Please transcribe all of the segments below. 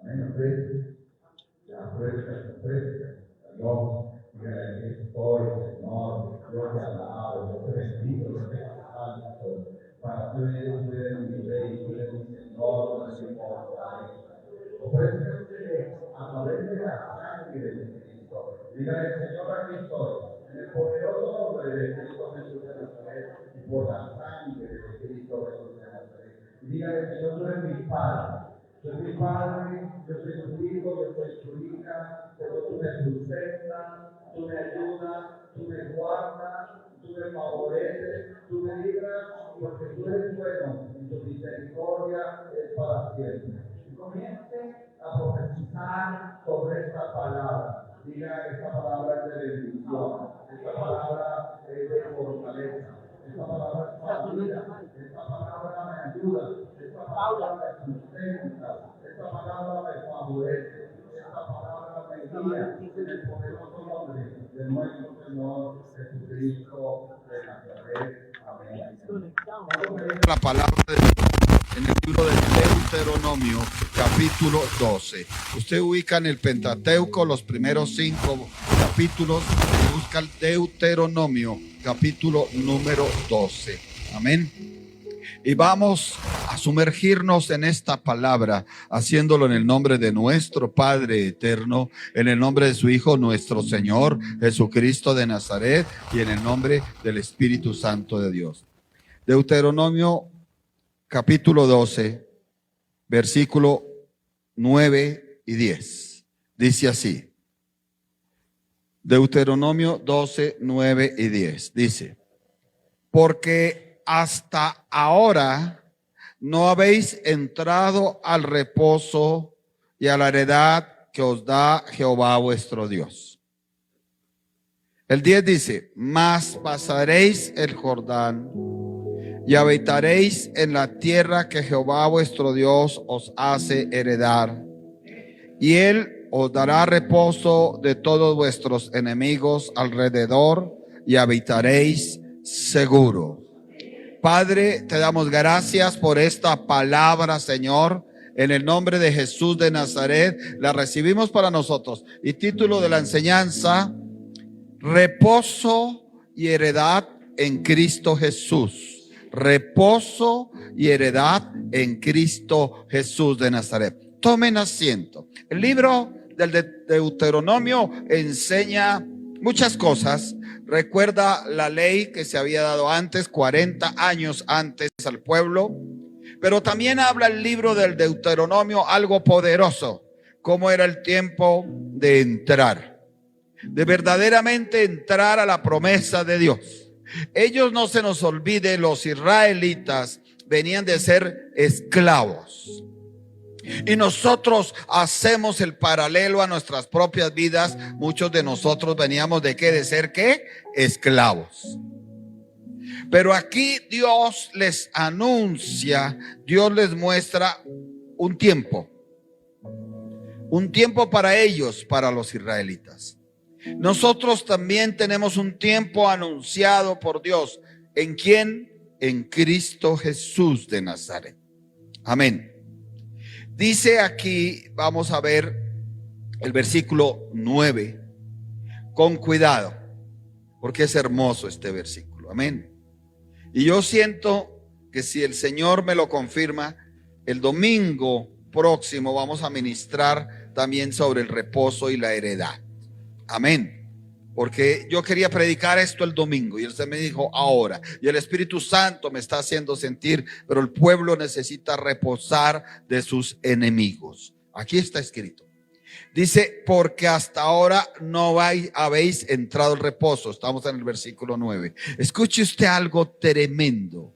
Amén. Dios, estoy, Señor, yo te alabo, yo te bendigo, yo te exalto. Para tú eres mi Rey, tú eres mi Señor, tú eres mi Padre. Ofrécete a través de la sangre de Cristo. Dígale, Señor, aquí estoy, en el poderoso nombre de Cristo Jesús de Nazaret, y por la sangre de Cristo Jesús de Nazaret. Y dígale, Señor, tú eres mi Padre. Yo soy mi Padre, yo soy tu hijo, yo soy tu hija, pero tú me sustentas, tú me ayudas, tú me guardas, tú me favoreces, tú me libras, porque tú eres bueno y tu misericordia es para siempre. Y comience a profetizar sobre esta palabra. Diga, esta palabra es de bendición, esta palabra es de fortaleza, esta palabra es para vida, esta palabra me ayuda, esta palabra me sustenta, esta palabra me favorece, esta palabra me guía en el poderoso nombre de nuestro Señor Jesucristo de Nazaret. Amén. La palabra de Dios en el libro de Deuteronomio, capítulo 12. Usted ubica en el Pentateuco los primeros 5 capítulos, busca el Deuteronomio, capítulo número 12. Amén. Y vamos a sumergirnos en esta palabra, haciéndolo en el nombre de nuestro Padre eterno, en el nombre de su Hijo, nuestro Señor Jesucristo de Nazaret, y en el nombre del Espíritu Santo de Dios. Deuteronomio capítulo 12, versículo 9 y 10. Dice así. Deuteronomio 12, 9 y 10. Dice, porque hasta ahora no habéis entrado al reposo y a la heredad que os da Jehová vuestro Dios. El 10 dice, mas pasaréis el Jordán y habitaréis en la tierra que Jehová vuestro Dios os hace heredar, y él os dará reposo de todos vuestros enemigos alrededor, y habitaréis seguro. Padre, te damos gracias por esta palabra, Señor. En el nombre de Jesús de Nazaret, la recibimos para nosotros. Y título de la enseñanza, reposo y heredad en Cristo Jesús. Reposo y heredad en Cristo Jesús de Nazaret. Tomen asiento. El libro del Deuteronomio enseña muchas cosas. Recuerda la ley que se había dado antes, 40 años antes al pueblo. Pero también habla el libro del Deuteronomio algo poderoso, cómo era el tiempo de entrar, de verdaderamente entrar a la promesa de Dios. Ellos, no se nos olvide, los israelitas venían de ser esclavos. Y nosotros hacemos el paralelo a nuestras propias vidas. Muchos de nosotros veníamos de qué, de ser qué, esclavos. Pero aquí Dios les anuncia, Dios les muestra un tiempo para ellos, para los israelitas. Nosotros también tenemos un tiempo anunciado por Dios. ¿En quién? En Cristo Jesús de Nazaret. Amén. Dice aquí, vamos a ver el versículo 9, con cuidado, porque es hermoso este versículo. Amén. Y yo siento que si el Señor me lo confirma, el domingo próximo vamos a ministrar también sobre el reposo y la heredad. Amén. Porque yo quería predicar esto el domingo y Él me dijo ahora, y el Espíritu Santo me está haciendo sentir, pero el pueblo necesita reposar de sus enemigos. Aquí está escrito. Dice, porque hasta ahora no habéis entrado al reposo. Estamos en el versículo 9. Escuche usted algo tremendo.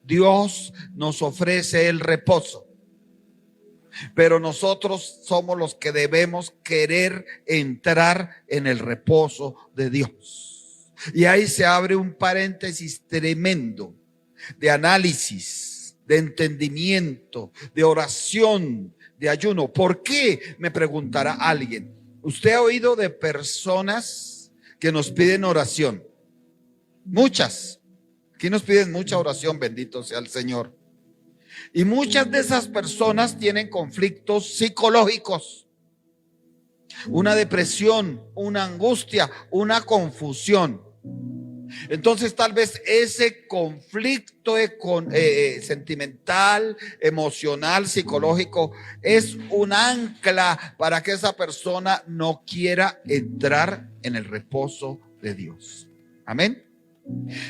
Dios nos ofrece el reposo, pero nosotros somos los que debemos querer entrar en el reposo de Dios. Y ahí se abre un paréntesis tremendo de análisis, de entendimiento, de oración, de ayuno. ¿Por qué? Me preguntará alguien. ¿Usted ha oído de personas que nos piden oración? Muchas. Aquí nos piden mucha oración, bendito sea el Señor. Y muchas de esas personas tienen conflictos psicológicos, una depresión, una angustia, una confusión. Entonces tal vez ese conflicto sentimental, emocional, psicológico es un ancla para que esa persona no quiera entrar en el reposo de Dios. Amén.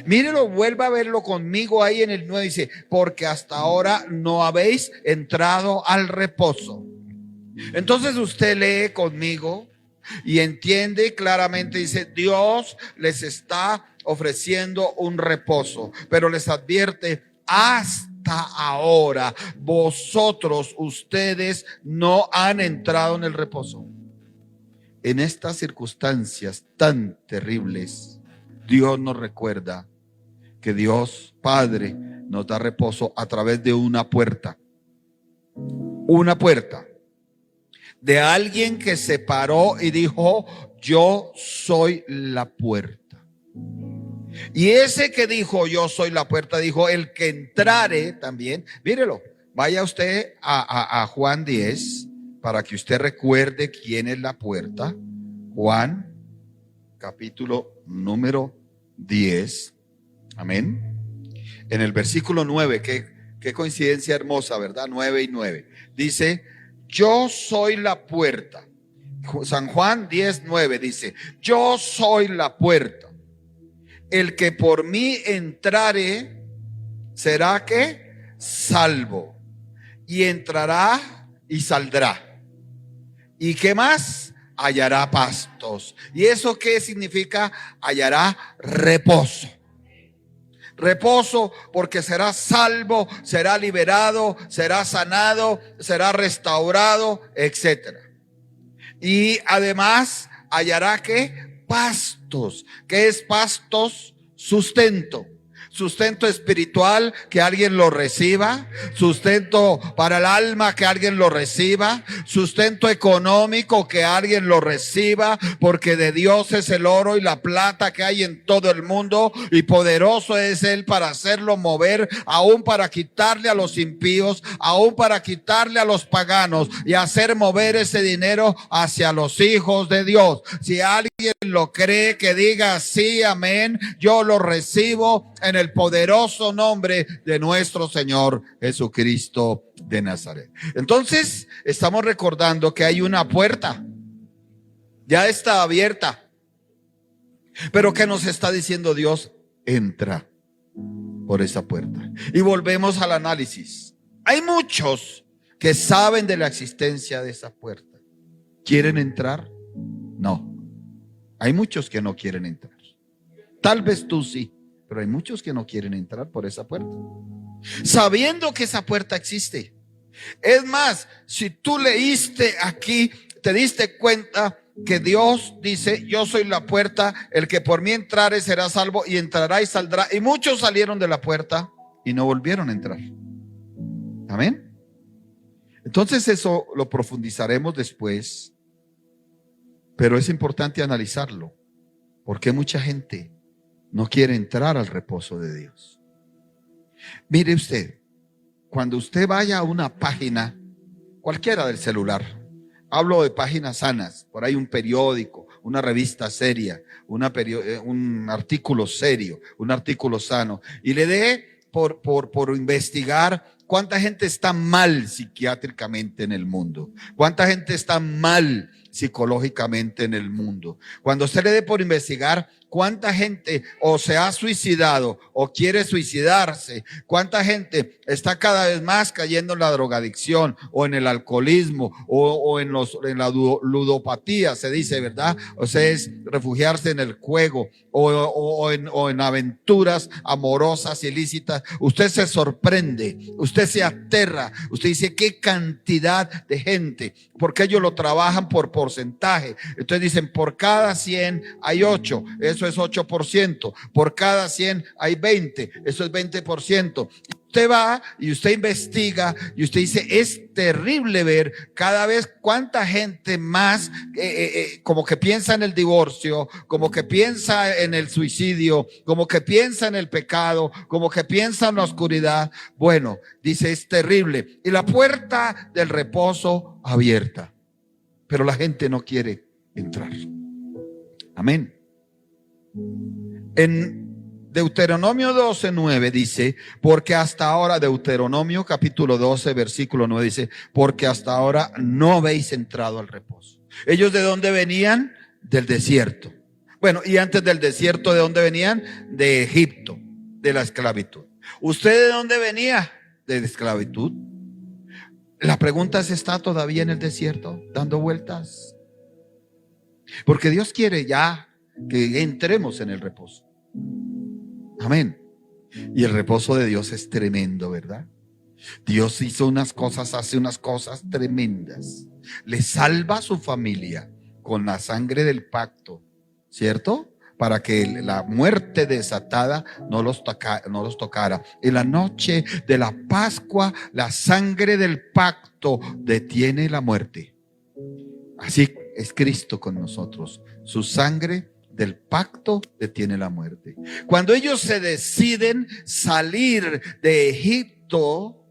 Mírelo, vuelva a verlo conmigo ahí en el 9, dice, porque hasta ahora no habéis entrado al reposo. Entonces usted lee conmigo y entiende claramente, dice, Dios les está ofreciendo un reposo, pero les advierte, hasta ahora ustedes no han entrado en el reposo. En estas circunstancias tan terribles, Dios nos recuerda que Dios Padre nos da reposo a través de una puerta de alguien que se paró y dijo, yo soy la puerta. Y ese que dijo, yo soy la puerta, dijo, el que entrare también, mírelo, vaya usted a Juan 10 para que usted recuerde quién es la puerta. Juan, capítulo número 10, amén. En el versículo 9, qué coincidencia hermosa, ¿verdad? 9 y 9, dice, yo soy la puerta. San Juan 10:9 dice, yo soy la puerta. El que por mí entrare será que salvo, y entrará y saldrá. ¿Y qué más? Hallará pastos. ¿Y eso qué significa? Hallará reposo. Reposo, porque será salvo, será liberado, será sanado, será restaurado, etcétera. Y además hallará ¿qué? Pastos. ¿Qué es pastos? Sustento. Sustento espiritual, que alguien lo reciba. Sustento para el alma, que alguien lo reciba. Sustento económico, que alguien lo reciba, porque de Dios es el oro y la plata que hay en todo el mundo, y poderoso es Él para hacerlo mover, aún para quitarle a los impíos, aún para quitarle a los paganos, y hacer mover ese dinero hacia los hijos de Dios. Si alguien lo cree, que diga sí, amén, yo lo recibo en el poderoso nombre de nuestro Señor Jesucristo de Nazaret. Entonces estamos recordando que hay una puerta, ya está abierta, pero ¿qué nos está diciendo Dios? Entra por esa puerta. Y volvemos al análisis. Hay muchos que saben de la existencia de esa puerta. ¿Quieren entrar? No. Hay muchos que no quieren entrar. Tal vez tú sí, pero hay muchos que no quieren entrar por esa puerta, sabiendo que esa puerta existe. Es más, si tú leíste aquí, te diste cuenta que Dios dice, yo soy la puerta, el que por mí entrare será salvo, y entrará y saldrá. Y muchos salieron de la puerta y no volvieron a entrar. Amén. Entonces eso lo profundizaremos después, pero es importante analizarlo. ¿Por qué mucha gente no quiere entrar al reposo de Dios? Mire usted, cuando usted vaya a una página, cualquiera del celular, hablo de páginas sanas, por ahí un periódico, una revista seria, un artículo serio, un artículo sano, y le dé por investigar cuánta gente está mal psiquiátricamente en el mundo, cuánta gente está mal psicológicamente en el mundo. Cuando usted le dé por investigar cuánta gente o se ha suicidado o quiere suicidarse, cuánta gente está cada vez más cayendo en la drogadicción o en el alcoholismo o en la ludopatía, se dice, ¿verdad? O sea, es refugiarse en el juego o en aventuras amorosas ilícitas. Usted se sorprende, usted se aterra, usted dice, qué cantidad de gente, porque ellos lo trabajan por porcentaje. Entonces dicen, por cada 100 hay 8, eso es 8%. Por cada 100 hay 20, eso es 20%. Usted va y usted investiga y usted dice, es terrible ver cada vez cuánta gente más como que piensa en el divorcio, como que piensa en el suicidio, como que piensa en el pecado, como que piensa en la oscuridad. Bueno, dice, es terrible. Y la puerta del reposo abierta, pero la gente no quiere entrar. Amén. En Deuteronomio 12:9 dice, porque hasta ahora, Deuteronomio capítulo 12, versículo 9 dice, porque hasta ahora no habéis entrado al reposo. ¿Ellos de dónde venían? Del desierto. Bueno, y antes del desierto, ¿de dónde venían? De Egipto, de la esclavitud. ¿Usted de dónde venía? De la esclavitud. La pregunta es, ¿está todavía en el desierto dando vueltas? Porque Dios quiere ya que entremos en el reposo. Amén. Y el reposo de Dios es tremendo, ¿verdad? Dios hizo unas cosas, hace unas cosas tremendas. Le salva a su familia con la sangre del pacto, ¿cierto? Para que la muerte desatada no los tocara. En la noche de la Pascua, la sangre del pacto detiene la muerte. Así es Cristo con nosotros. Su sangre del pacto detiene la muerte. Cuando ellos se deciden salir de Egipto,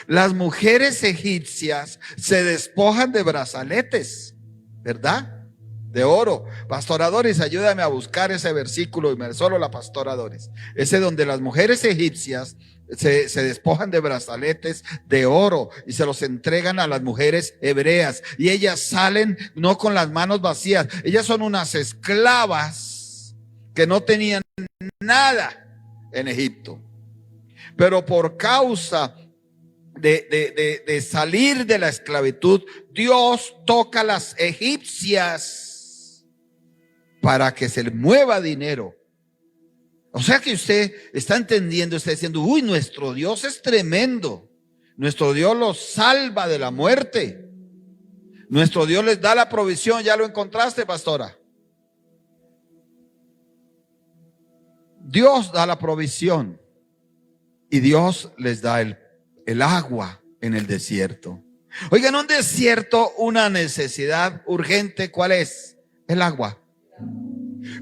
las mujeres egipcias se despojan de brazaletes, ¿verdad? De oro. Pastora Doris, ayúdame a buscar ese versículo, y solo la pastora Doris. Ese donde las mujeres egipcias se despojan de brazaletes de oro y se los entregan a las mujeres hebreas, y ellas salen no con las manos vacías. Ellas son unas esclavas que no tenían nada en Egipto, pero por causa de salir de la esclavitud, Dios toca a las egipcias para que se le mueva dinero. O sea que usted está entendiendo, está diciendo, uy, nuestro Dios es tremendo. Nuestro Dios los salva de la muerte. Nuestro Dios les da la provisión. ¿Ya lo encontraste, pastora? Dios da la provisión y Dios les da el agua en el desierto. Oigan, un desierto, una necesidad urgente, ¿cuál es? El agua.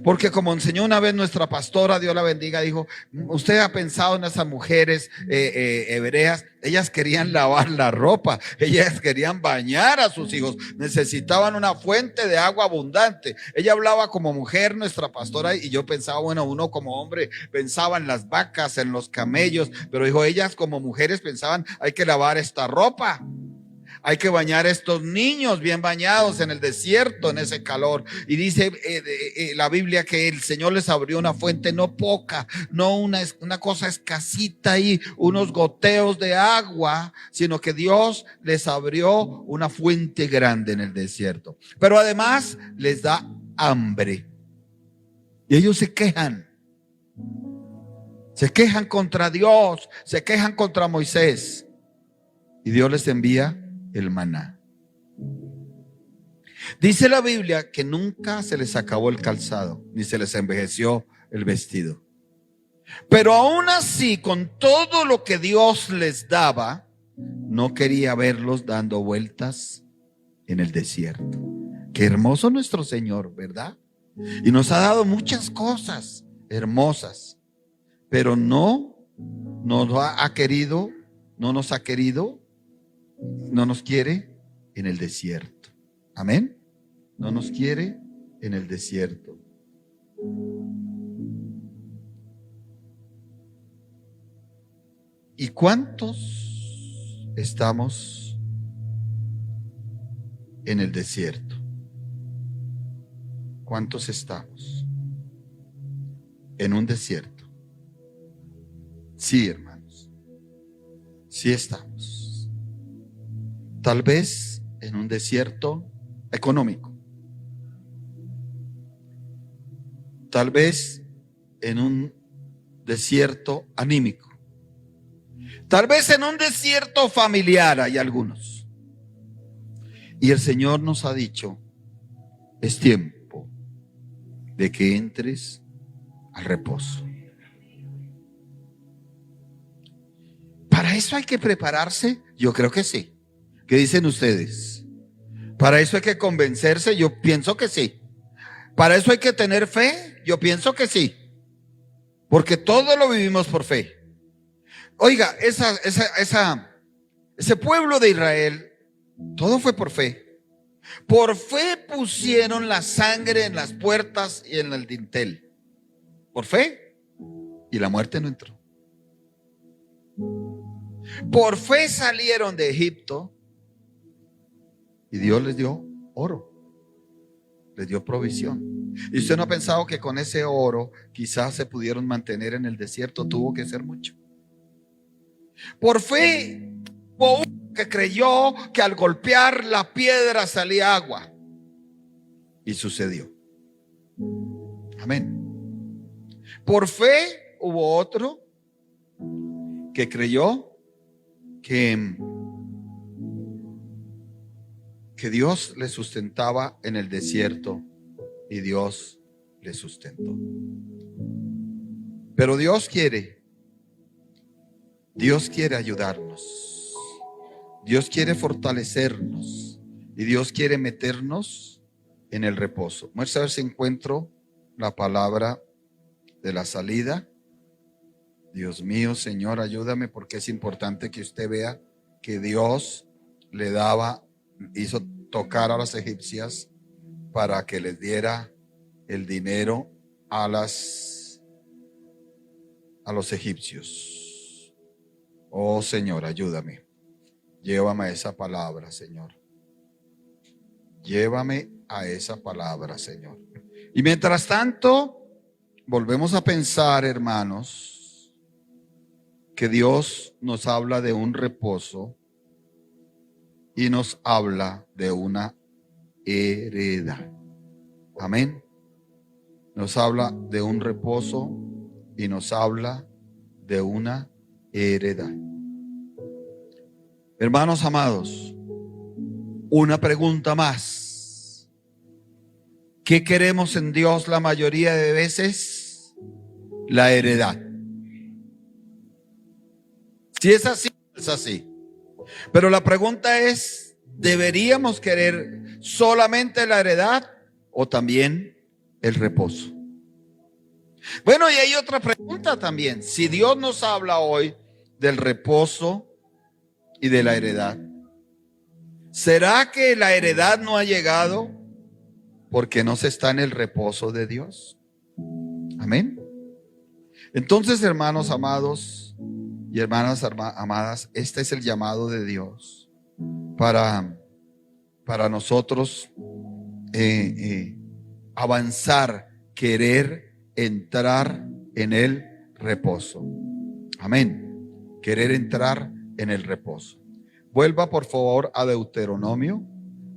Porque como enseñó una vez nuestra pastora, Dios la bendiga, dijo, usted ha pensado en esas mujeres hebreas, ellas querían lavar la ropa, ellas querían bañar a sus hijos, necesitaban una fuente de agua abundante. Ella hablaba como mujer, nuestra pastora, y yo pensaba, bueno, uno como hombre pensaba en las vacas, en los camellos, pero dijo, ellas como mujeres pensaban, hay que lavar esta ropa. Hay que bañar a estos niños bien bañados en el desierto, en ese calor. Y dice la Biblia que el Señor les abrió una fuente no poca, no una cosa escasita ahí, unos goteos de agua, sino que Dios les abrió una fuente grande en el desierto. Pero además les da hambre. Y ellos se quejan contra Dios, se quejan contra Moisés. Y Dios les envía el maná. Dice la Biblia que nunca se les acabó el calzado, ni se les envejeció el vestido. Pero aún así, con todo lo que Dios les daba, no quería verlos dando vueltas en el desierto. Qué hermoso nuestro Señor, ¿verdad? Y nos ha dado muchas cosas hermosas, pero no nos ha querido, no nos quiere en el desierto. Amén. No nos quiere en el desierto. ¿Y cuántos estamos en el desierto? ¿Cuántos estamos en un desierto? Sí, hermanos, sí estamos. Tal vez en un desierto económico. Tal vez en un desierto anímico. Tal vez en un desierto familiar hay algunos. Y el Señor nos ha dicho, es tiempo de que entres al reposo. ¿Para eso hay que prepararse? Yo creo que sí. ¿Qué dicen ustedes? ¿Para eso hay que convencerse? Yo pienso que sí. ¿Para eso hay que tener fe? Yo pienso que sí. Porque todo lo vivimos por fe. Oiga, ese pueblo de Israel, todo fue por fe. Por fe pusieron la sangre en las puertas y en el dintel. Por fe. Y la muerte no entró. Por fe salieron de Egipto y Dios les dio oro, les dio provisión. Y usted no ha pensado que con ese oro quizás se pudieron mantener en el desierto. Tuvo que ser mucho. Por fe hubo uno que creyó que al golpear la piedra salía agua, y sucedió. Amén. Por fe hubo otro que creyó que Dios le sustentaba en el desierto, y Dios le sustentó. Pero Dios quiere ayudarnos. Dios quiere fortalecernos y Dios quiere meternos en el reposo. Vamos a ver si encuentro la palabra de la salida. Dios mío, Señor, ayúdame, porque es importante que usted vea que Dios hizo tocar a las egipcias para que les diera el dinero a los egipcios. Oh Señor, ayúdame. Llévame a esa palabra, Señor. Llévame a esa palabra, Señor. Y mientras tanto, volvemos a pensar, hermanos, que Dios nos habla de un reposo y nos habla de una heredad. Amén. Nos habla de un reposo y nos habla de una heredad. Hermanos amados, una pregunta más. ¿Qué queremos en Dios la mayoría de veces? La heredad. Si es así, es así. Pero la pregunta es, ¿deberíamos querer solamente la heredad o también el reposo? Bueno, y hay otra pregunta también. Si Dios nos habla hoy del reposo y de la heredad, ¿será que la heredad no ha llegado porque no se está en el reposo de Dios? Amén. Entonces, hermanos amados y hermanas amadas, este es el llamado de Dios para nosotros avanzar, querer entrar en el reposo. Amén. Querer entrar en el reposo. Vuelva por favor a Deuteronomio.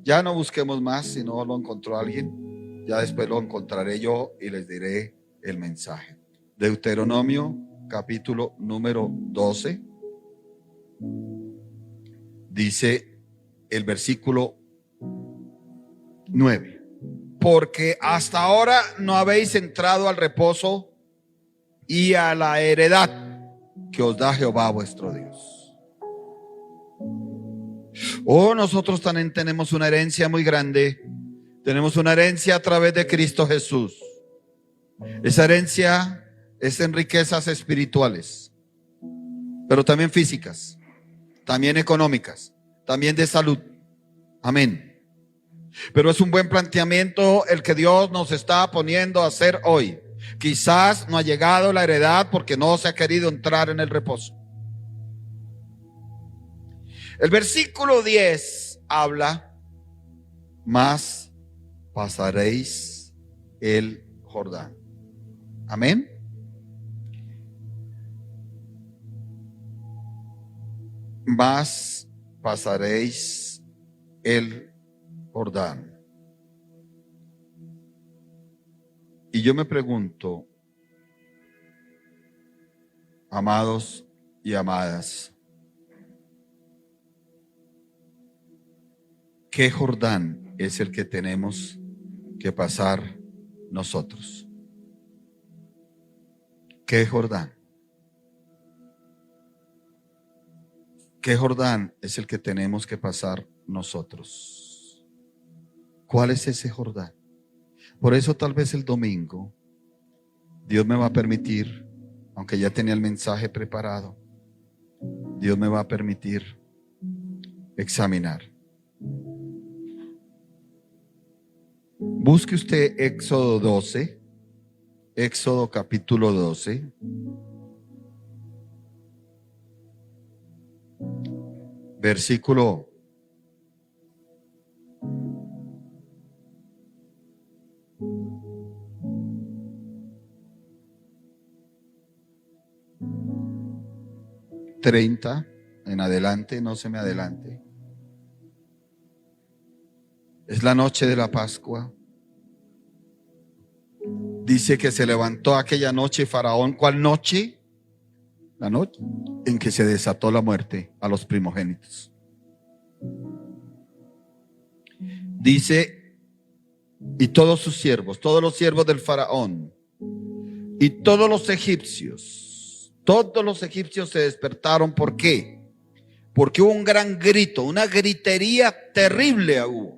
Ya no busquemos más. Si no lo encontró alguien, ya después lo encontraré yo y les diré el mensaje. Deuteronomio capítulo número 12. Dice el versículo 9. Porque hasta ahora no habéis entrado al reposo y a la heredad que os da Jehová vuestro Dios. Oh, nosotros también tenemos una herencia muy grande. Tenemos una herencia a través de Cristo Jesús. Esa herencia es en riquezas espirituales, pero también físicas, también económicas, también de salud. Amén. Pero es un buen planteamiento el que Dios nos está poniendo a hacer hoy. Quizás no ha llegado la heredad porque no se ha querido entrar en el reposo. El versículo 10 habla: mas pasaréis el Jordán. Amén. Mas pasaréis el Jordán. Y yo me pregunto, amados y amadas, ¿qué Jordán es el que tenemos que pasar nosotros. ¿Qué Jordán? ¿Qué Jordán es el que tenemos que pasar nosotros? ¿Cuál es ese Jordán? Por eso tal vez el domingo Dios me va a permitir, aunque ya tenía el mensaje preparado, Dios me va a permitir examinar. Busque usted Éxodo 12, Éxodo capítulo 12. Versículo 30 en adelante, no se me adelante. Es la noche de la Pascua. Dice que se levantó aquella noche Faraón. ¿Cuál noche? La noche en que se desató la muerte a los primogénitos. Dice, y todos sus siervos, todos los siervos del Faraón y todos los egipcios se despertaron. ¿Por qué? Porque hubo un gran grito, una gritería terrible hubo.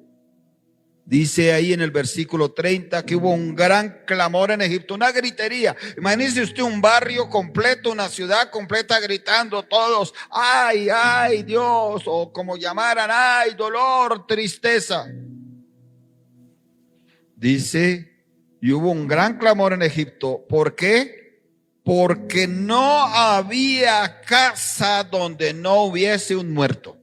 Dice ahí en el versículo 30 que hubo un gran clamor en Egipto, una gritería. Imagínese usted un barrio completo, una ciudad completa gritando todos, ay, ay, Dios, o como llamaran, ay, dolor, tristeza. Dice, y hubo un gran clamor en Egipto. ¿Por qué? Porque no había casa donde no hubiese un muerto.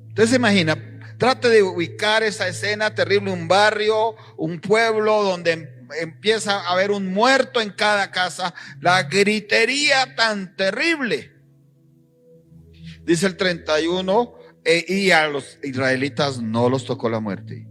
Usted se imagina. Trate de ubicar esa escena terrible, un barrio, un pueblo donde empieza a haber un muerto en cada casa, la gritería tan terrible. Dice el 31, y a los israelitas no los tocó la muerte.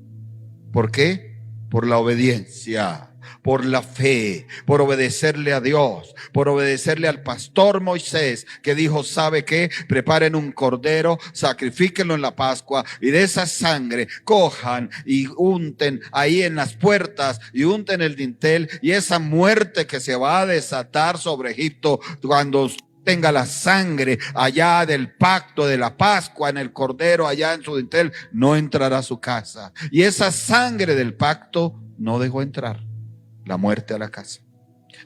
¿Por qué? Por la obediencia, por la fe, por obedecerle a Dios, por obedecerle al pastor Moisés, que dijo, ¿sabe qué? Preparen un cordero, sacrifíquenlo en la Pascua, y de esa sangre cojan y unten ahí en las puertas y unten el dintel, y esa muerte que se va a desatar sobre Egipto cuando tenga la sangre allá del pacto de la Pascua en el cordero, allá en su dintel, no entrará a su casa. Y esa sangre del pacto no dejó entrar la muerte a la casa.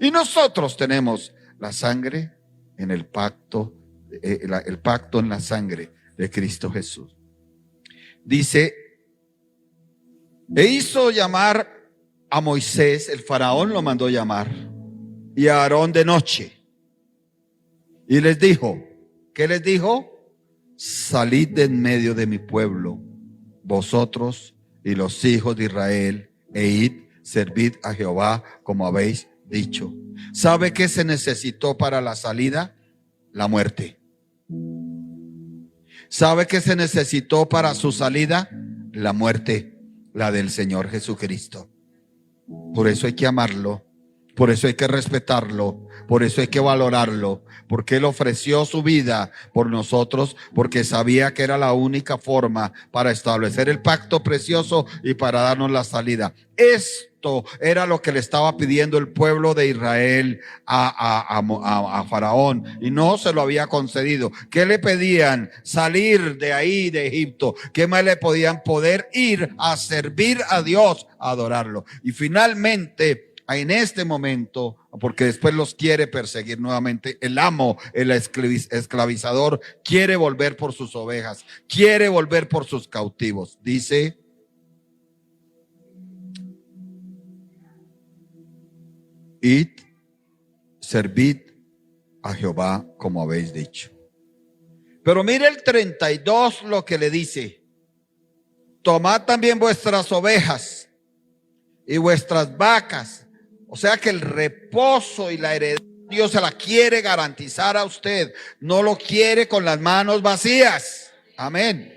Y nosotros tenemos la sangre en el pacto, el pacto en la sangre de Cristo Jesús. Dice, e hizo llamar a Moisés, el faraón lo mandó llamar, y a Aarón de noche. Y les dijo, ¿qué les dijo? Salid de en medio de mi pueblo, vosotros y los hijos de Israel, e id, servid a Jehová como habéis dicho. ¿Sabe qué se necesitó para la salida? La muerte. ¿Sabe qué se necesitó para su salida? La muerte, la del Señor Jesucristo. Por eso hay que amarlo, por eso hay que respetarlo, por eso hay que valorarlo, porque Él ofreció su vida por nosotros, porque sabía que era la única forma para establecer el pacto precioso y para darnos la salida. Esto era lo que le estaba pidiendo el pueblo de Israel a Faraón, y no se lo había concedido. ¿Qué le pedían? Salir de ahí, de Egipto. ¿Qué más le podían? Poder ir a servir a Dios, a adorarlo. Y finalmente, en este momento, porque después los quiere perseguir nuevamente, el amo, el esclavizador, quiere volver por sus ovejas, quiere volver por sus cautivos. Dice, id, servid a Jehová como habéis dicho. Pero mire el 32 lo que le dice: tomad también vuestras ovejas y vuestras vacas. O sea que el reposo y la heredad Dios se la quiere garantizar a usted. No lo quiere con las manos vacías. Amén.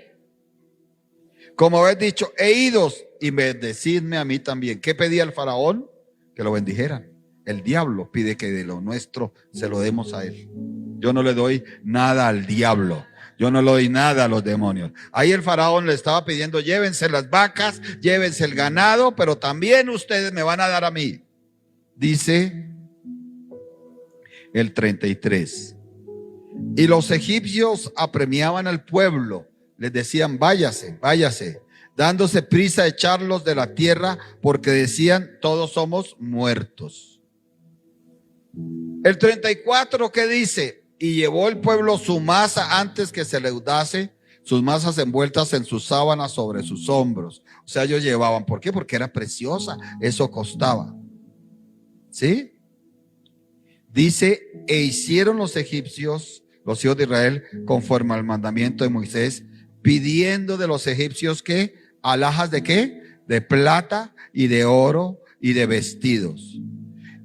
Como habéis dicho, e idos y bendecidme a mí también. ¿Qué pedía el faraón? Que lo bendijeran. El diablo pide que de lo nuestro se lo demos a él. Yo no le doy nada al diablo. Yo no le doy nada a los demonios. Ahí el faraón le estaba pidiendo, llévense las vacas, llévense el ganado, pero también ustedes me van a dar a mí. Dice el 33. Y los egipcios apremiaban al pueblo, les decían, váyase, váyase, dándose prisa de echarlos de la tierra, porque decían, todos somos muertos. El 34, ¿qué dice? Y llevó el pueblo su masa antes que se leudase, sus masas envueltas en sus sábanas sobre sus hombros. O sea, ellos llevaban, ¿por qué? Porque era preciosa, eso costaba. ¿Sí? Dice, e hicieron los egipcios, los hijos de Israel, conforme al mandamiento de Moisés, pidiendo de los egipcios que alhajas de qué, de plata y de oro y de vestidos.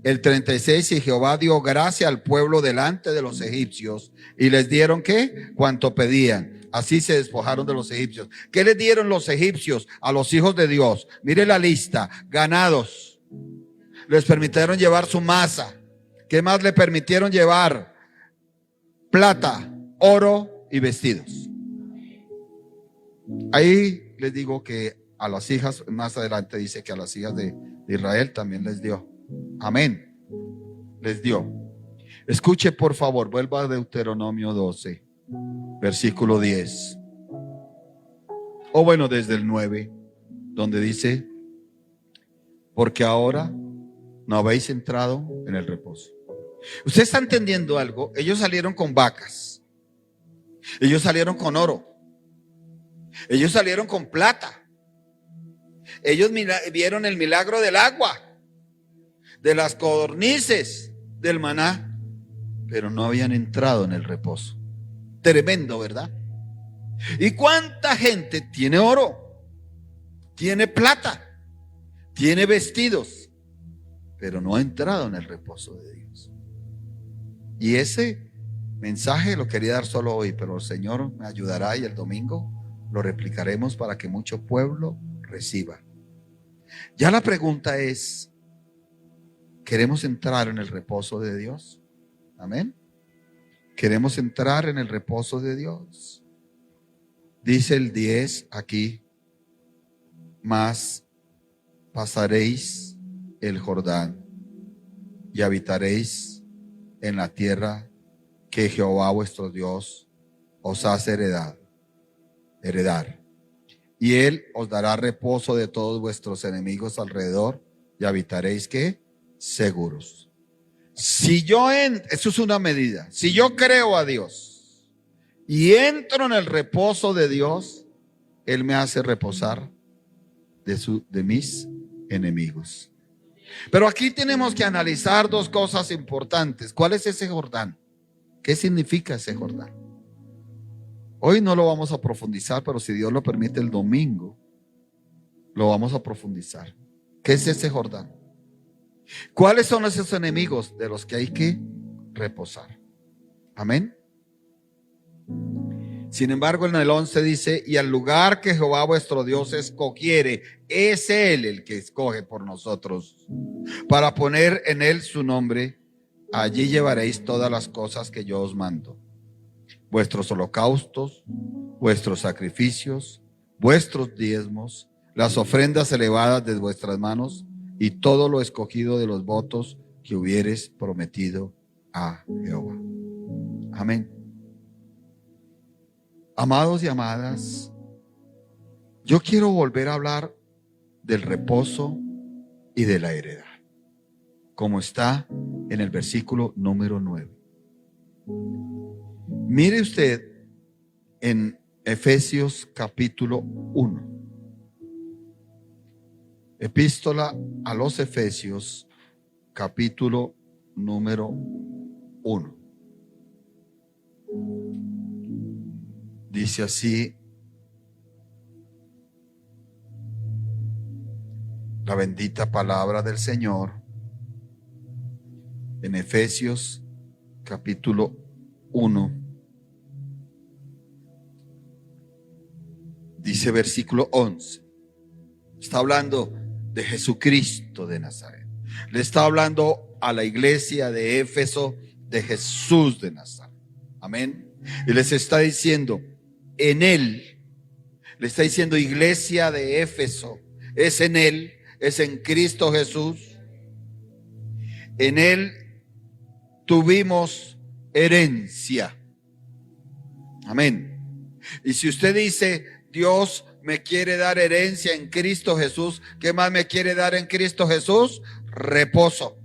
El 36, y Jehová dio gracia al pueblo delante de los egipcios y les dieron ¿qué? Cuanto pedían. Así se despojaron de los egipcios. ¿Qué les dieron los egipcios a los hijos de Dios? Mire la lista: ganados, les permitieron llevar su masa. ¿Qué más le permitieron llevar? Plata, oro y vestidos. Ahí les digo que a las hijas, más adelante dice que a las hijas de Israel también les dio. Amén. Les dio. Escuche por favor, vuelva a Deuteronomio 12, versículo 10. O bueno, desde el 9, donde dice, porque ahora no habéis entrado en el reposo. ¿Usted está entendiendo algo? Ellos salieron con vacas, ellos salieron con oro, ellos salieron con plata, ellos vieron el milagro del agua, de las codornices, del maná, pero no habían entrado en el reposo. Tremendo, ¿verdad? ¿Y cuánta gente tiene oro, tiene plata, tiene vestidos, pero no ha entrado en el reposo de Dios? Y ese mensaje lo quería dar solo hoy, pero el Señor me ayudará y el domingo lo replicaremos para que mucho pueblo reciba. Ya la pregunta es, ¿queremos entrar en el reposo de Dios? Amén. ¿Queremos entrar en el reposo de Dios? Dice el 10 aquí, mas pasaréis el Jordán y habitaréis en la tierra que Jehová vuestro Dios os hace heredar. Y él os dará reposo de todos vuestros enemigos alrededor y habitaréis ¿qué? Seguros. Si yo eso es una medida. Si yo creo a Dios y entro en el reposo de Dios, él me hace reposar de mis enemigos. Pero aquí tenemos que analizar dos cosas importantes. ¿Cuál es ese Jordán? ¿Qué significa ese Jordán? Hoy no lo vamos a profundizar, pero si Dios lo permite el domingo, lo vamos a profundizar. ¿Qué es ese Jordán? ¿Cuáles son esos enemigos de los que hay que reposar? Amén. Sin embargo, en el 11 dice, y al lugar que Jehová vuestro Dios escogiere, es Él el que escoge por nosotros, para poner en Él su nombre, allí llevaréis todas las cosas que yo os mando, vuestros holocaustos, vuestros sacrificios, vuestros diezmos, las ofrendas elevadas de vuestras manos, y todo lo escogido de los votos que hubieres prometido a Jehová. Amén. Amados y amadas, yo quiero volver a hablar del reposo y de la heredad, como está en el versículo número 9. Mire usted en Efesios capítulo 1. Epístola a los Efesios capítulo número 1. Dice así la bendita palabra del Señor en Efesios capítulo 1. Dice versículo 11. Está hablando de Jesucristo de Nazaret. Le está hablando a la iglesia de Éfeso de Jesús de Nazaret. Amén. Y les está diciendo, en Él, le está diciendo iglesia de Éfeso, es en Él, es en Cristo Jesús. En Él tuvimos herencia. Amén. Y si usted dice, Dios me quiere dar herencia en Cristo Jesús, ¿qué más me quiere dar en Cristo Jesús? Reposo.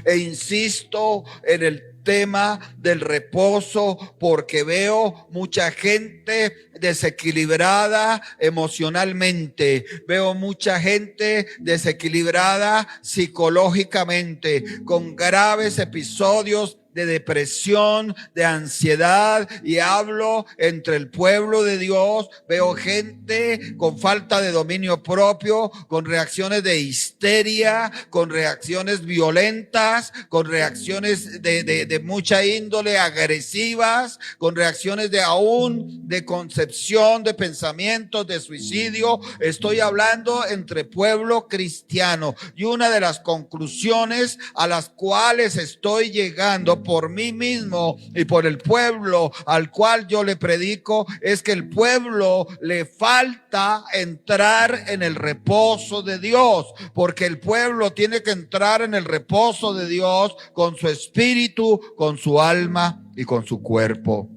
E insisto en el tema del reposo porque veo mucha gente desequilibrada emocionalmente, veo mucha gente desequilibrada psicológicamente, con graves episodios de depresión, de ansiedad, y hablo entre el pueblo de Dios. Veo gente con falta de dominio propio, con reacciones de histeria, con reacciones violentas, con reacciones de mucha índole agresivas, con reacciones de concepción, de pensamientos de suicidio. Estoy hablando entre pueblo cristiano, y una de las conclusiones a las cuales estoy llegando por mí mismo y por el pueblo al cual yo le predico es que el pueblo le falta entrar en el reposo de Dios, porque el pueblo tiene que entrar en el reposo de Dios con su espíritu, con su alma y con su cuerpo.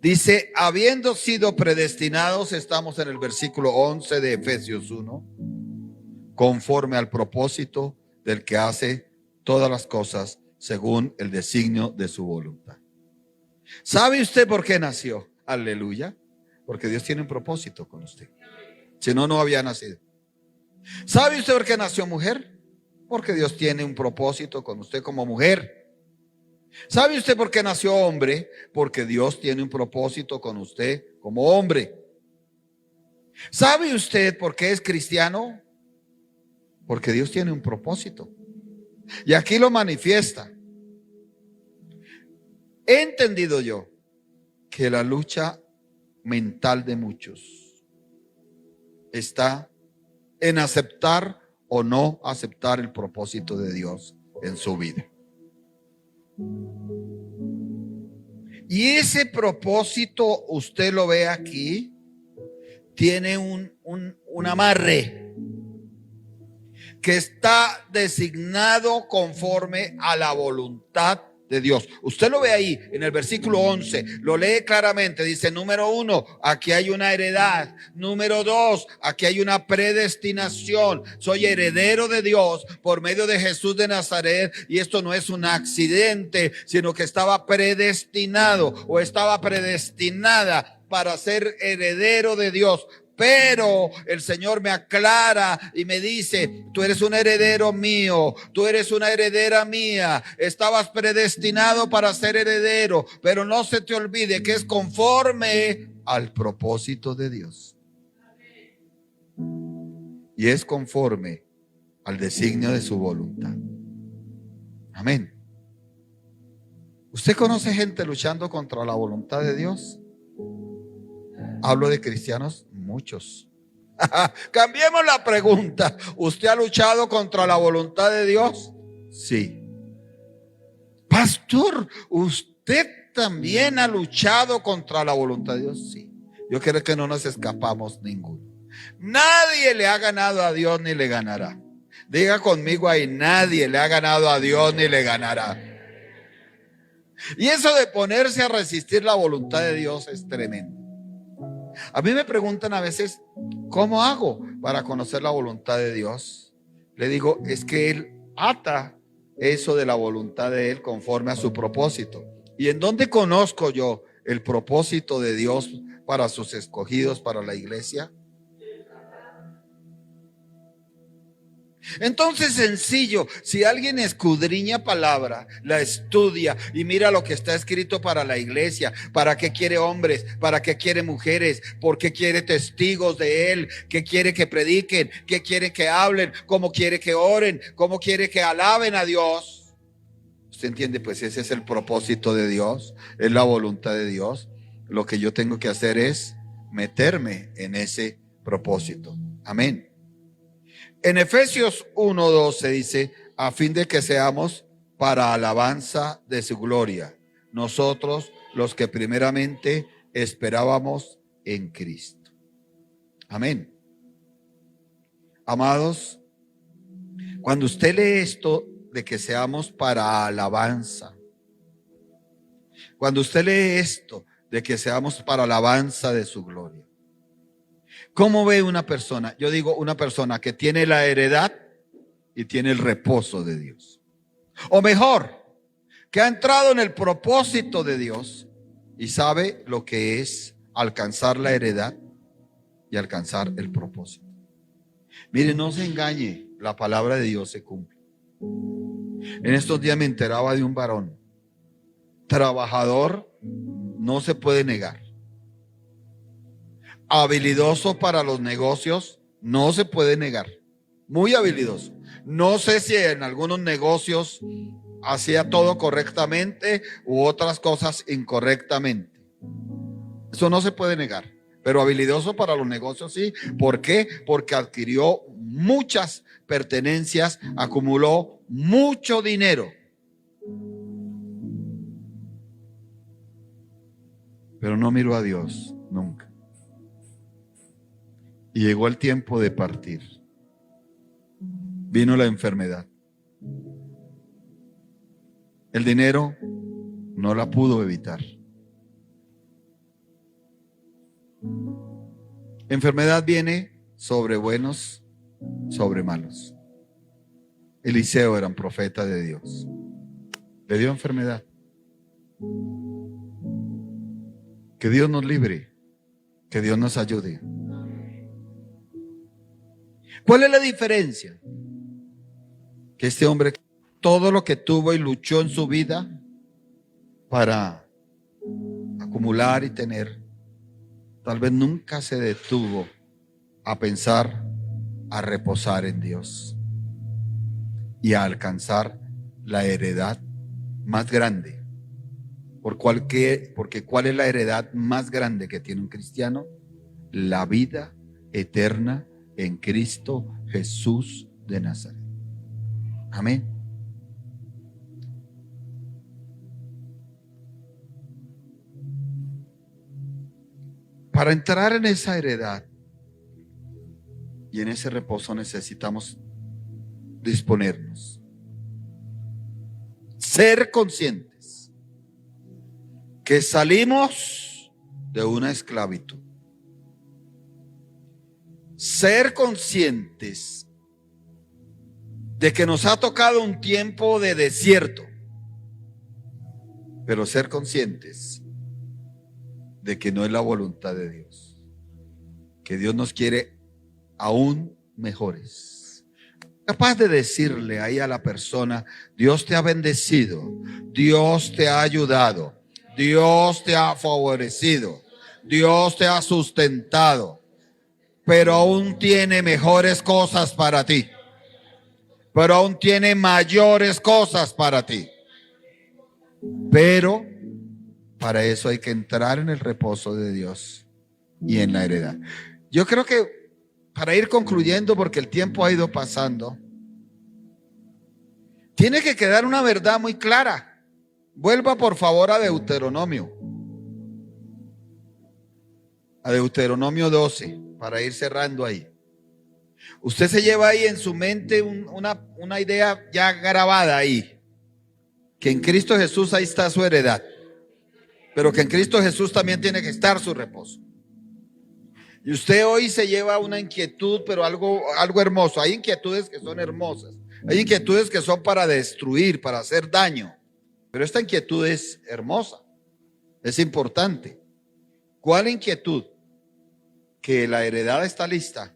Dice, habiendo sido predestinados, estamos en el versículo 11 de Efesios 1, conforme al propósito del que hace todas las cosas según el designio de su voluntad. ¿Sabe usted por qué nació? Aleluya. Porque Dios tiene un propósito con usted. Si no, no había nacido. ¿Sabe usted por qué nació mujer? Porque Dios tiene un propósito con usted como mujer. ¿Sabe usted por qué nació hombre? Porque Dios tiene un propósito con usted como hombre. ¿Sabe usted por qué es cristiano? Porque Dios tiene un propósito. Y aquí lo manifiesta. He entendido yo que la lucha mental de muchos está en aceptar o no aceptar el propósito de Dios en su vida. Y ese propósito, usted lo ve aquí, tiene un amarre que está designado conforme a la voluntad de Dios. Usted lo ve ahí en el versículo 11, lo lee claramente. Dice, número 1, aquí hay una heredad. Número 2, aquí hay una predestinación. Soy heredero de Dios por medio de Jesús de Nazaret, y esto no es un accidente, sino que estaba predestinado o estaba predestinada para ser heredero de Dios. Pero el Señor me aclara y me dice, tú eres un heredero mío, tú eres una heredera mía, estabas predestinado para ser heredero, pero no se te olvide que es conforme al propósito de Dios. Y es conforme al designio de su voluntad. Amén. ¿Usted conoce gente luchando contra la voluntad de Dios? Hablo de cristianos, muchos. Cambiemos la pregunta. ¿Usted ha luchado contra la voluntad de Dios? Sí. Pastor, ¿usted también ha luchado contra la voluntad de Dios? Sí. Yo creo que no nos escapamos ninguno. Nadie le ha ganado a Dios ni le ganará. Diga conmigo ahí, nadie le ha ganado a Dios ni le ganará. Y eso de ponerse a resistir la voluntad de Dios es tremendo. A mí me preguntan a veces, ¿cómo hago para conocer la voluntad de Dios? Le digo, es que Él ata eso de la voluntad de Él conforme a su propósito. ¿Y en dónde conozco yo el propósito de Dios para sus escogidos, para la iglesia? Entonces, sencillo, si alguien escudriña palabra, la estudia y mira lo que está escrito para la iglesia, para qué quiere hombres, para qué quiere mujeres, por qué quiere testigos de él, qué quiere que prediquen, qué quiere que hablen, cómo quiere que oren, cómo quiere que alaben a Dios. ¿Usted entiende? Pues ese es el propósito de Dios, es la voluntad de Dios. Lo que yo tengo que hacer es meterme en ese propósito. Amén. En Efesios 1:12 dice, a fin de que seamos para alabanza de su gloria. Nosotros, los que primeramente esperábamos en Cristo. Amén. Amados, cuando usted lee esto de que seamos para alabanza, cuando usted lee esto de que seamos para alabanza de su gloria, ¿cómo ve una persona? Yo digo una persona que tiene la heredad y tiene el reposo de Dios. O mejor, que ha entrado en el propósito de Dios y sabe lo que es alcanzar la heredad y alcanzar el propósito. Mire, no se engañe, la palabra de Dios se cumple. En estos días me enteraba de un varón, trabajador, no se puede negar. Habilidoso para los negocios, no se puede negar. Muy habilidoso. No sé si en algunos negocios hacía todo correctamente u otras cosas incorrectamente. Eso no se puede negar. Pero habilidoso para los negocios sí. ¿Por qué? Porque adquirió muchas pertenencias, acumuló mucho dinero. Pero no miró a Dios nunca. Y llegó el tiempo de partir. Vino la enfermedad. El dinero no la pudo evitar. Enfermedad viene sobre buenos, sobre malos. Eliseo era un profeta de Dios. Le dio enfermedad. Que Dios nos libre, que Dios nos ayude. ¿Cuál es la diferencia? Que este hombre, todo lo que tuvo y luchó en su vida para acumular y tener, tal vez nunca se detuvo a pensar, a reposar en Dios y a alcanzar la heredad más grande. Porque ¿cuál es la heredad más grande que tiene un cristiano? La vida eterna en Cristo Jesús de Nazaret. Amén. Para entrar en esa heredad y en ese reposo necesitamos disponernos, ser conscientes que salimos de una esclavitud, ser conscientes de que nos ha tocado un tiempo de desierto, pero ser conscientes de que no es la voluntad de Dios, que Dios nos quiere aún mejores. Capaz de decirle ahí a la persona: Dios te ha bendecido, Dios te ha ayudado, Dios te ha favorecido, Dios te ha sustentado, pero aún tiene mejores cosas para ti, pero aún tiene mayores cosas para ti. Pero para eso hay que entrar en el reposo de Dios y en la heredad. Yo creo que para ir concluyendo, porque el tiempo ha ido pasando, tiene que quedar una verdad muy clara. Vuelva por favor a Deuteronomio. A Deuteronomio 12, para ir cerrando ahí. Usted se lleva ahí en su mente una idea ya grabada ahí, que en Cristo Jesús ahí está su heredad, pero que en Cristo Jesús también tiene que estar su reposo. Y usted hoy se lleva una inquietud, pero algo hermoso. Hay inquietudes que son hermosas, hay inquietudes que son para destruir, para hacer daño, pero esta inquietud es hermosa, es importante. ¿Cuál inquietud? Que la heredad está lista,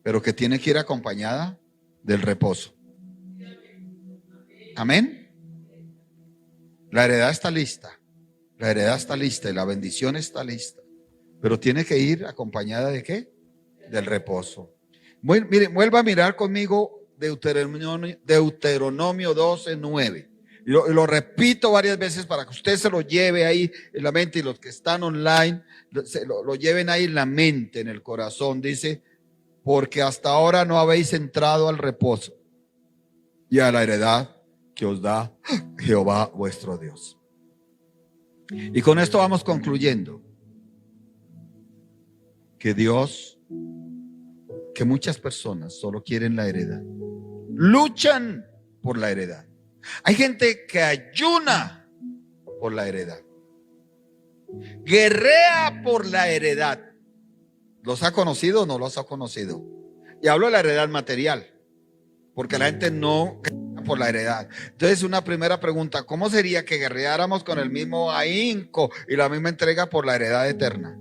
pero que tiene que ir acompañada del reposo. Amén. La heredad está lista, la heredad está lista y la bendición está lista, pero tiene que ir acompañada ¿de qué? Del reposo. Miren, vuelva a mirar conmigo Deuteronomio 12:9. Y lo repito varias veces para que usted se lo lleve ahí en la mente, y los que están online lo lleven ahí en la mente, en el corazón. Dice: porque hasta ahora no habéis entrado al reposo y a la heredad que os da Jehová vuestro Dios. Y con esto vamos concluyendo. Que Dios, que muchas personas solo quieren la heredad, luchan por la heredad. Hay gente que ayuna por la heredad, guerrea por la heredad. ¿Los ha conocido o no los ha conocido? Y hablo de la heredad material, porque la gente no guerrea por la heredad. Entonces, una primera pregunta: ¿cómo sería que guerreáramos con el mismo ahínco y la misma entrega por la heredad eterna?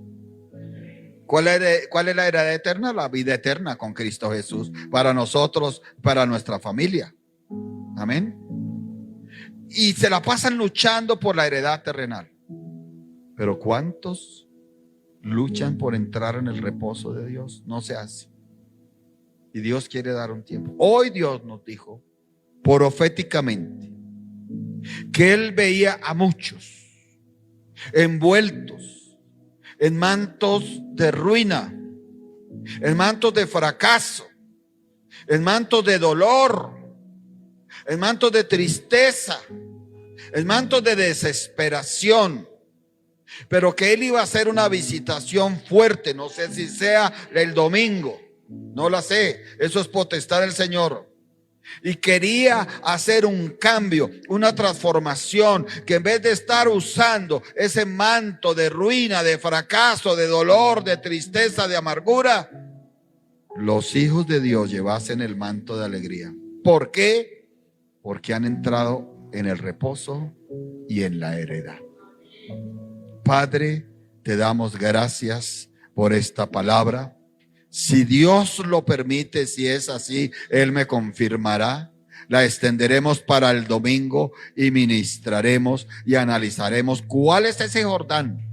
¿Cuál es la heredad eterna? La vida eterna con Cristo Jesús para nosotros, para nuestra familia. Amén. Y se la pasan luchando por la heredad terrenal. Pero ¿cuántos luchan por entrar en el reposo de Dios? No se hace. Y Dios quiere dar un tiempo. Hoy Dios nos dijo proféticamente que Él veía a muchos envueltos en mantos de ruina, en mantos de fracaso, en mantos de dolor, en mantos de tristeza, en mantos de desesperación. Pero que Él iba a hacer una visitación fuerte. No sé si sea el domingo, no la sé, eso es potestad del Señor. Y quería hacer un cambio, una transformación, que en vez de estar usando ese manto de ruina, de fracaso, de dolor, de tristeza, de amargura, los hijos de Dios llevasen el manto de alegría. ¿Por qué? Porque han entrado en el reposo y en la heredad. Padre, te damos gracias por esta palabra. Si Dios lo permite, si es así, Él me confirmará. La extenderemos para el domingo y ministraremos y analizaremos cuál es ese Jordán,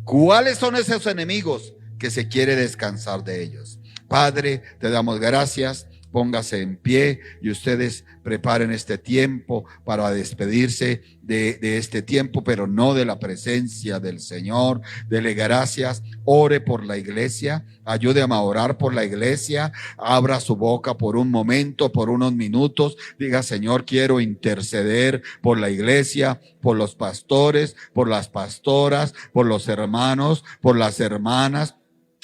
cuáles son esos enemigos que se quiere descansar de ellos. Padre, te damos gracias. Póngase en pie y ustedes preparen este tiempo para despedirse de este tiempo, pero no de la presencia del Señor. Dele gracias, ore por la iglesia, ayúdeme a orar por la iglesia, abra su boca por un momento, por unos minutos, diga: Señor, quiero interceder por la iglesia, por los pastores, por las pastoras, por los hermanos, por las hermanas.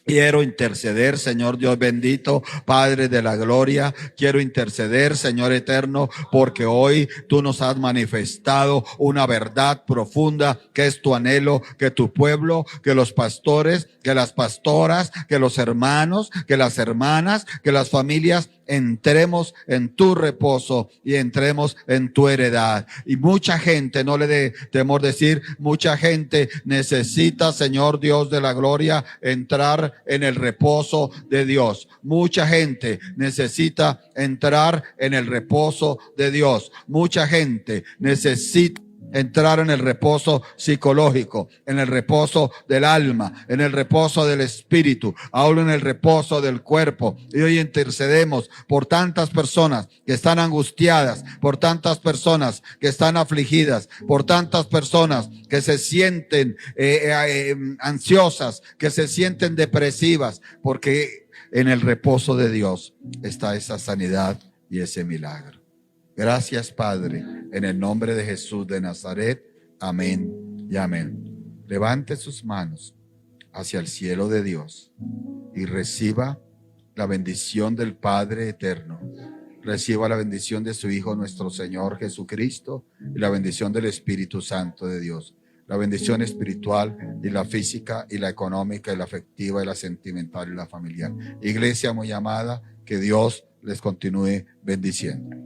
Quiero interceder, Señor Dios bendito, Padre de la gloria. Quiero interceder, Señor eterno, porque hoy tú nos has manifestado una verdad profunda, que es tu anhelo, que tu pueblo, que los pastores, que las pastoras, que los hermanos, que las hermanas, que las familias entremos en tu reposo y entremos en tu heredad. Y mucha gente, no le dé temor decir, mucha gente necesita, Señor Dios de la gloria, entrar en el reposo de Dios. Mucha gente necesita entrar en el reposo de Dios. Mucha gente necesita entrar en el reposo psicológico, en el reposo del alma, en el reposo del espíritu, aún en el reposo del cuerpo. Y hoy intercedemos por tantas personas que están angustiadas, por tantas personas que están afligidas, por tantas personas que se sienten ansiosas, que se sienten depresivas, porque en el reposo de Dios está esa sanidad y ese milagro. Gracias, Padre, en el nombre de Jesús de Nazaret. Amén y amén. Levante sus manos hacia el cielo de Dios y reciba la bendición del Padre eterno. Reciba la bendición de su Hijo, nuestro Señor Jesucristo, y la bendición del Espíritu Santo de Dios. La bendición espiritual y la física y la económica y la afectiva y la sentimental y la familiar. Iglesia muy amada, que Dios les continúe bendiciendo.